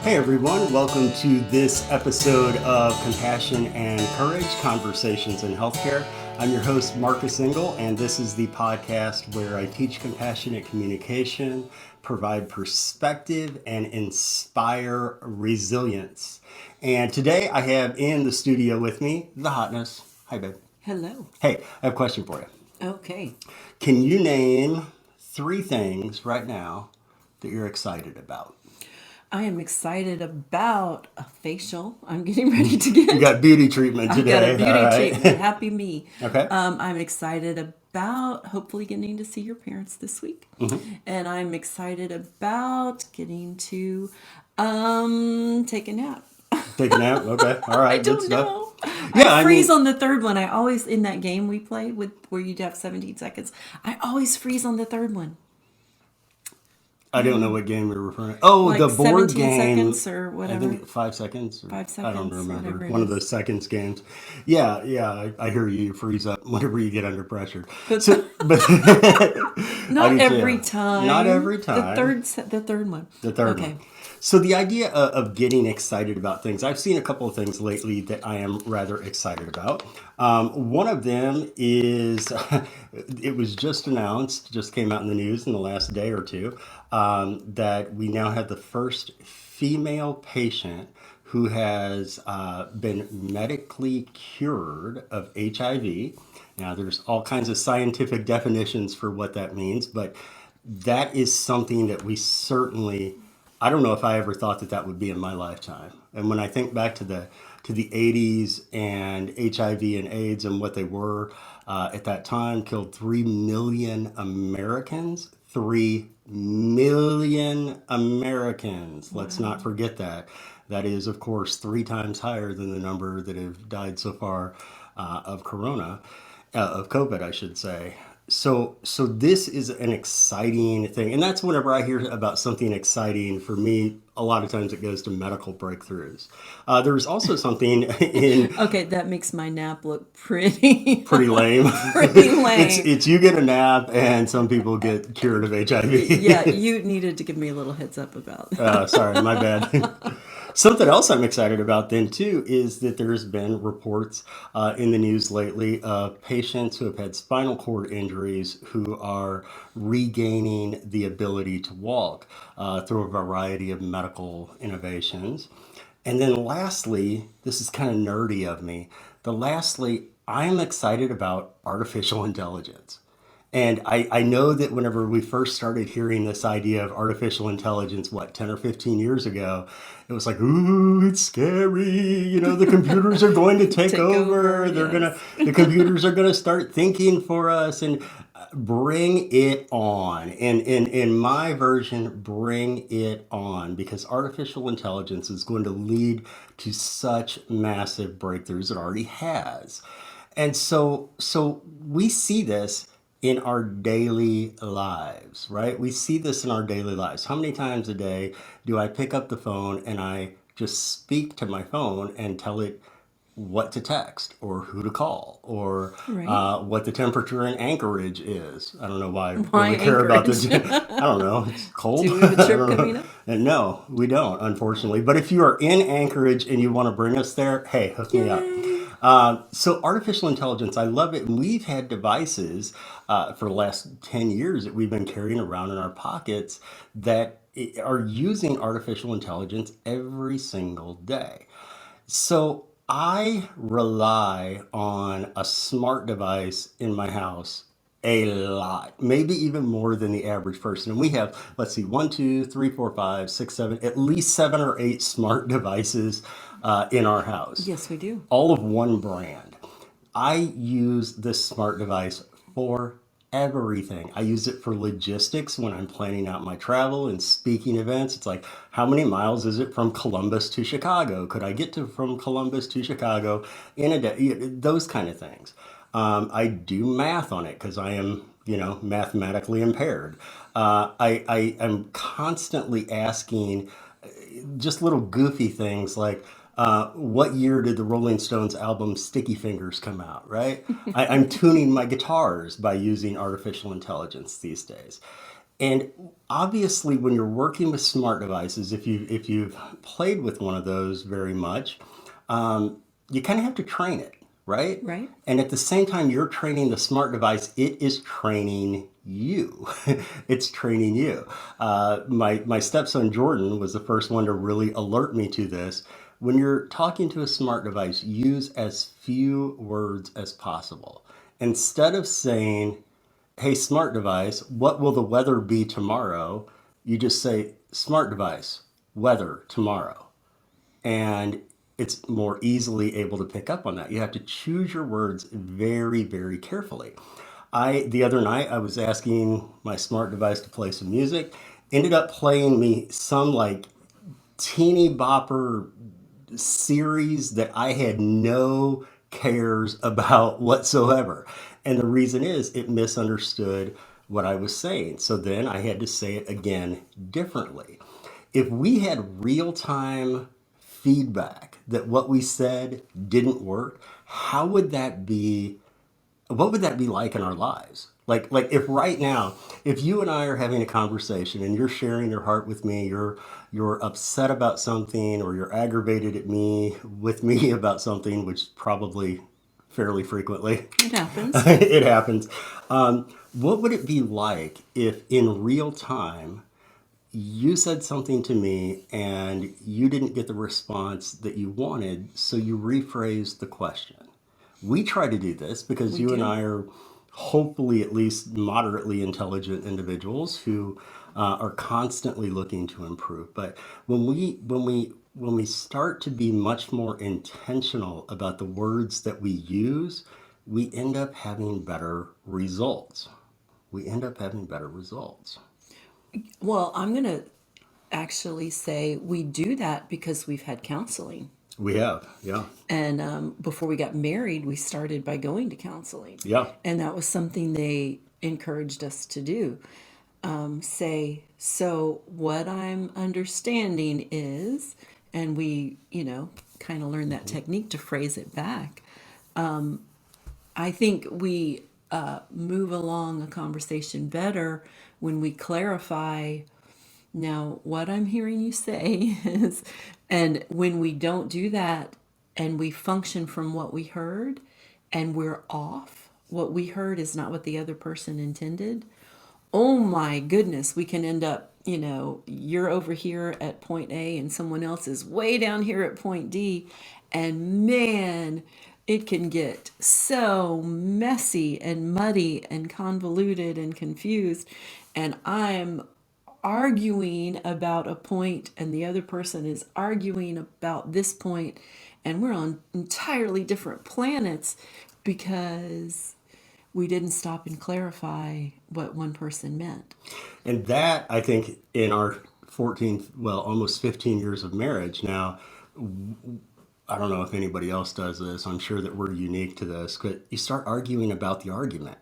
Hey everyone, welcome to this episode of Compassion and Courage Conversations in Healthcare. I'm your host, Marcus Engel, and this is the podcast where I teach compassionate communication, provide perspective, and inspire resilience. And today I have in the studio with me the hotness. Hi, babe. Hello. Hey, I have a question for you. Okay. Can you name 3 things right now that you're excited about? I am excited about a facial I'm getting ready to You get. got beauty treatment I've got a today. All beauty treatment. right. Happy me. Okay. I'm excited about hopefully getting to see your parents this week. And I'm excited about getting to take a nap. Take a nap. Okay. All I right. Good don't stuff. know. Yeah, I I freeze mean, on the third one. I always in that game we play with where you'd have 17 seconds. I always freeze on the third one. I don't know what game you're referring to. Oh, Like the board 17 game. seconds or I whatever. think 5 seconds. Or, 5 I don't seconds, remember. whatever it One of is. those seconds games. Yeah, yeah. I hear you. You freeze up whenever you get under pressure. But So, but I not do every too. Not time. every time. The third one. The third one. Okay. So the idea of getting excited about things, I've seen a couple of things lately that I am rather excited about. One of them is it was just announced, just came out in the news in the last day or two, that we now have the first female patient who has been medically cured of HIV. Now, there's all kinds of scientific definitions for what that means, but that is something that we certainly, I don't know if I ever thought that that would be in my lifetime. And when I think back to the 80s and HIV and AIDS and what they were at that time, killed 3 million Americans. 3 million Americans. Let's not Wow. forget that. That is, of course, 3 times higher than the number that have died so far of corona, of COVID, I should say. So this is an exciting thing, and that's whenever I hear about something exciting. For me, a lot of times it goes to medical breakthroughs. There's also something in Okay, that makes my nap look pretty pretty lame. pretty it's lame. it's you get a nap, and some people get cured of Yeah, HIV. you needed to give me a little heads up about Sorry, my bad. Something else I'm excited about then too is that there's been reports in the news lately of patients who have had spinal cord injuries who are regaining the ability to walk through a variety of medical innovations. And then lastly, this is kind of nerdy of me. Lastly, I'm excited about artificial intelligence. And I know that whenever we first started hearing this idea of artificial intelligence, what, 10 or 15 years ago, it was like, ooh, it's scary. The computers are going to take take over. over. Yes. The computers are going to start thinking for us and bring it on. And in my version, bring it on because artificial intelligence is going to lead to such massive breakthroughs. It already has. And so we see this in our daily lives, right? We see this in our daily lives. How many times a day do I pick up the phone and I just speak to my phone and tell it what to text or who to call or Right. what the temperature in Anchorage is? I don't know why I Why really care about Anchorage? the. I don't know. It's cold. Do we have a I trip don't coming know. up? And no, we don't, unfortunately. But if you are in Anchorage and you want to bring us there, hey, hook me up. Yay. So artificial intelligence, I love it. And we've had devices for the last 10 years that we've been carrying around in our pockets that are using artificial intelligence every single day. So I rely on a smart device in my house a lot, maybe even more than the average person. And we have, let's see, one, two, three, four, five, six, seven, at least 7 or 8 smart devices in our house, Yes, we do. all of one brand. I use this smart device for everything. I use it for logistics when I'm planning out my travel and speaking events. It's like, how many miles is it from Columbus to Chicago? Could I get to from Columbus to Chicago in a day? Those kind of things. I do math on it because I am, mathematically impaired. I am constantly asking just little goofy things like what year did the Rolling Stones album Sticky Fingers come out, right? I'm tuning my guitars by using artificial intelligence these days. And obviously, when you're working with smart devices, if you've played with one of those very much, you kind of have to train it, right? Right? And at the same time, you're training the smart device, it is training you. It's training you. My stepson Jordan was the first one to really alert me to this. When you're talking to a smart device, use as few words as possible. Instead of saying, "Hey, smart device, what will the weather be tomorrow?" You just say, "Smart device, weather tomorrow." And it's more easily able to pick up on that. You have to choose your words very, very carefully. The other night I was asking my smart device to play some music, ended up playing me some like teeny bopper series that I had no cares about whatsoever. And the reason is it misunderstood what I was saying. So then I had to say it again differently. If we had real time feedback that what we said didn't work, how would that be what would that be like in our lives? Like if right now, if you and I are having a conversation and you're sharing your heart with me, you're upset about something or you're aggravated at me with me about something, which probably fairly frequently It happens. it happens. What would it be like if in real time you said something to me and you didn't get the response that you wanted, so you rephrased the question? We try to do this because We you and do. I are hopefully at least moderately intelligent individuals who are constantly looking to improve. But when we start to be much more intentional about the words that we use, we end up having better results. We end up having better results. Well, I'm going to actually say we do that because we've had counseling. We have, yeah, And before we got married, we started by going to counseling. yeah. And that was something they encouraged us to do. Say, so what I'm understanding is, and we, kind of learn that technique to phrase it back. I think we move along a conversation better when we clarify now what I'm hearing you say is, and when we don't do that and we function from what we heard and we're off, what we heard is not what the other person intended. Oh my goodness, we can end up, you're over here at point A and someone else is way down here at point D. And man, it can get so messy and muddy and convoluted and confused. And I'm arguing about a point, and the other person is arguing about this point, and we're on entirely different planets because we didn't stop and clarify what one person meant. And that, I think, in our 14, well, almost 15 years of marriage now, I don't know if anybody else does this. I'm sure that we're unique to this, but you start arguing about the argument.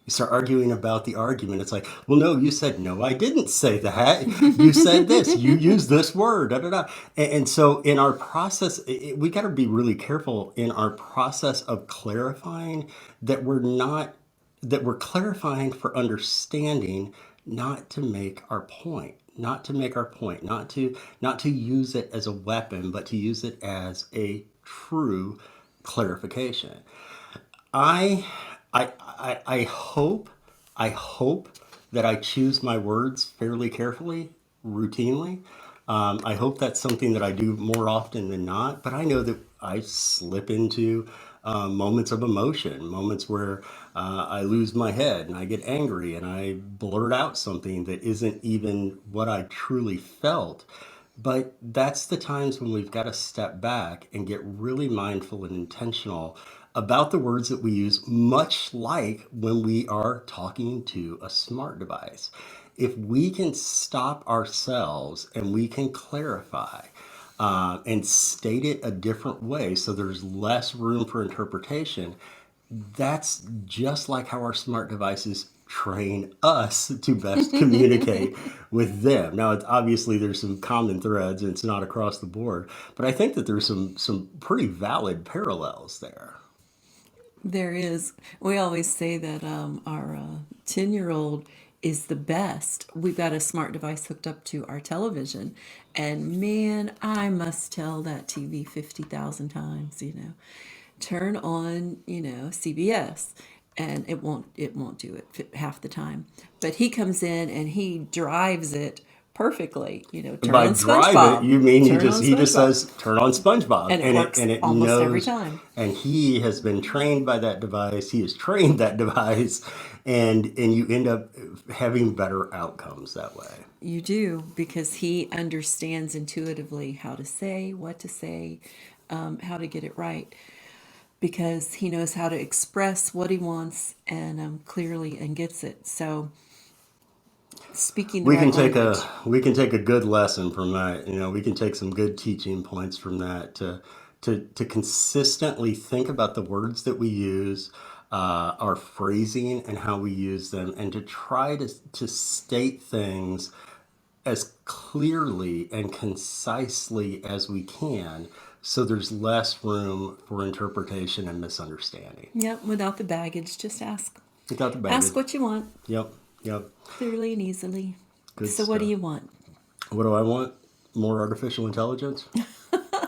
You start arguing about the argument. It's like, well, no, you said, no, I didn't say that. You said this. You used this word. Da, da, da. And so in our process, we got to be really careful in our process of clarifying that we're not, that we're clarifying for understanding, not to make our point. Not to make our point, not to use it as a weapon, but to use it as a true clarification. I, I hope that I choose my words fairly carefully, routinely. I hope that's something that I do more often than not. But I know that I slip into moments of emotion, moments where I lose my head and I get angry and I blurt out something that isn't even what I truly felt. But that's the times when we've got to step back and get really mindful and intentional about the words that we use, much like when we are talking to a smart device. If we can stop ourselves and we can clarify and state it a different way so there's less room for interpretation, that's just like how our smart devices train us to best communicate with them. Now, it's obviously there's some common threads and it's not across the board, but I think that there's some pretty valid parallels there. There is. We always say that our 10-year-old is the best. We've got a smart device hooked up to our television, and man, I must tell that TV 50,000 times, turn on, CBS, and it won't do it half the time. But he comes in and he drives it perfectly. Turn By on drive it, SpongeBob. you mean Turn on he just SpongeBob. says turn on SpongeBob, And it works and it almost every knows, time. and he has been trained by that device. He has trained that device, and you end up having better outcomes that way. You do, because he understands intuitively how to say, what to say, how to get it right, because he knows how to express what he wants and clearly and gets it. So speaking the We can right take language. a good lesson from that. We can take some good teaching points from that to consistently think about the words that we use, our phrasing and how we use them, and to try to state things as clearly and concisely as we can, so there's less room for interpretation and misunderstanding. Yep, without the baggage, just ask. Without the Ask baggage. what you want, Yep, yep. clearly and easily. Good So what do stuff. you want? What do I want? More artificial intelligence?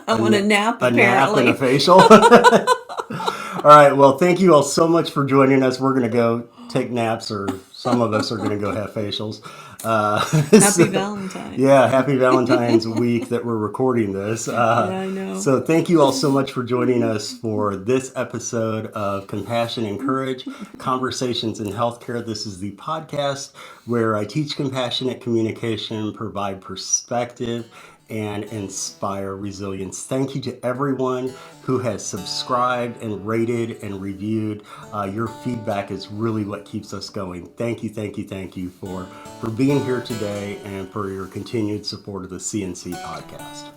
I want a nap, A nap and a apparently. facial? All right. Well, thank you all so much for joining us. We're going to go take naps, or some of us are going to go have facials. Happy So, Valentine's. yeah, happy Valentine's week that we're recording this. Yeah, I know. So, thank you all so much for joining us for this episode of Compassion and Courage Conversations in Healthcare. This is the podcast where I teach compassionate communication, provide perspective, and inspire resilience. Thank you to everyone who has subscribed and rated and reviewed. Your feedback is really what keeps us going. Thank you, thank you, thank you for being here today and for your continued support of the CNC podcast.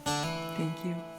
Thank you.